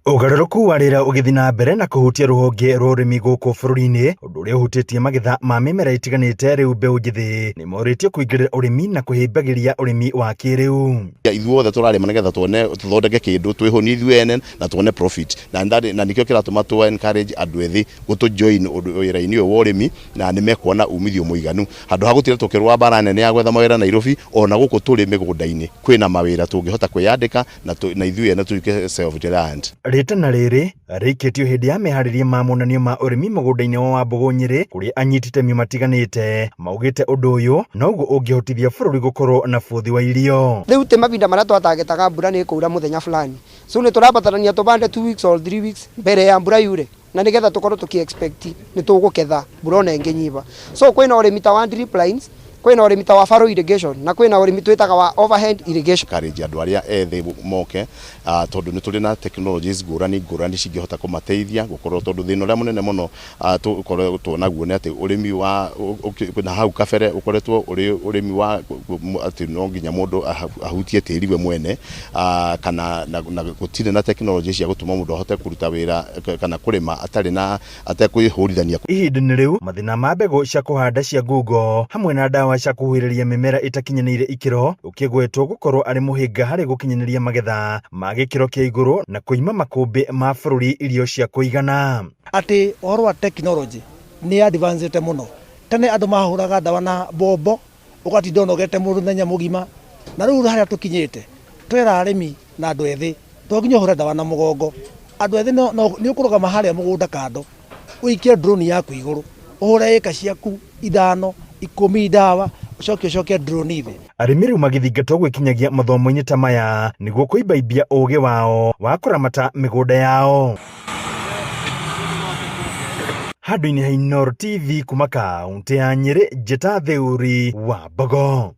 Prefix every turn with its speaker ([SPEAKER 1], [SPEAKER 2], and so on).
[SPEAKER 1] Ugarũrũku wa rĩera ũgĩthiĩ na mbere na kũhutia rũhonge rwa ũrĩmi gũkũ bũrũri-inĩ, ũndũ ũrĩa ũhutĩtie magetha ma mĩmera ĩtiganĩte, rĩu mbeũ njĩthĩ nĩ morĩtio kũingĩrĩra ũrĩmi na kũhĩmbagĩria ũrĩmi wa kĩrĩu.
[SPEAKER 2] Ithuothe tũrarĩma nĩgetha tũthondeke kĩndũ twĩhonie ithuĩ ene na tuone profit, na nĩkĩo kĩratũma tũ encourage andũ ethĩ gũtũ join wĩra-inĩ ũyũ wa ũrĩmi, na nĩ mekuona umithio mũiganu handũ ha gũtira tũkĩrũa mbara nene ya gwetha mawĩra Nairobi. Ona gũkũ tũrĩ mĩgũnda-inĩ kwĩna mawĩra tũngĩhota kwĩyandĩka na ithuĩ ene tuĩke self reliant.
[SPEAKER 1] Rĩtana rĩrĩ rĩikĩtio hĩndĩ ya meharĩria ma monanio ma ũrĩmi mũgũnda-inĩ wa Wambugu Nyĩrĩ, kũrĩa anyiti itemi matiganĩte maugĩte ũndũ ũyũ noguo ũngĩhotithia bũrũri gũkorwo na bũthi wa irio.
[SPEAKER 3] Rĩu ti mavinda marĩa twatagetaga mbura nĩ ĩkũura mũthenya fulani, so nĩ tũrabatarania tũbande 2 weeks or 3 weeks mbere ya mbura yure, na nĩgetha tũkorwo tũki-expect nĩ tũgũketha mbura ona ĩngĩnyiva. So kwĩna ũrĩmi ta wa drip lines, kwĩna ũrĩmi ta wa furrow irrigation, na kwĩna ũrĩmi twĩtaga wa overhead irrigation.
[SPEAKER 2] Encourage andũ arĩa ethĩ moke, tondũ nĩ tũrĩ na technologies ngũrani cingĩhota kũmateithia gũkorwo, tondũ thĩna ũrĩa mũnene mũno tũkorwo tuonaguo nĩ atĩ ũrĩmi wa na hau kabere ũkoretwo ũrĩ ũrĩmi wa atĩ no nginya mũndũ ahutie tĩri we mwene, kana gũtirĩ na technology cia gũtũma mũndũ ahote kũruta wĩra kana kũrĩma atekwĩhũrithania.
[SPEAKER 1] Ihinda-inĩ rĩu mathĩna ma mbegũ cia kũhanda cia ngungo hamwe na ndawa cia kũhuhĩrĩria mĩmera ĩtakinyanĩire ikĩro ũkĩgwetwo gũkorwo arĩ mũhĩnga harĩ gũkinyanĩria magetha ma gĩkĩro kĩa igũrũ na kũima makũmbĩ ma bũrũri irio cia kũigana.
[SPEAKER 4] Atĩ ũhoro wa technology nĩ advanced mũno. Tene andũ mahũraga ndawa na mbombo ũgatinda ũnogete mũthenya mũgima, na rĩu harĩa tũkinyĩte twĩra arĩmi na andũ ethĩ to nginya ũhũre ndawa na mũgongo. Andũ ethĩ nĩ ũkũrũgama harĩa mũgũnda kando ũikie drone yaku igũrũ ũhũre ĩka ciaku 5 10 ndawa ucoke drone thĩ.
[SPEAKER 1] Arĩmi rĩu magĩthingatwo gwĩkinyagia mathomo-inĩ ta maya nĩguo kũimbaimbia ũũgĩ wao wa kũramata mĩgũnda yao. Handũ-inĩ ha Inooro TV kuma kaũntĩ ya Nyĩrĩ, Njeta Thĩũri, Wambugu.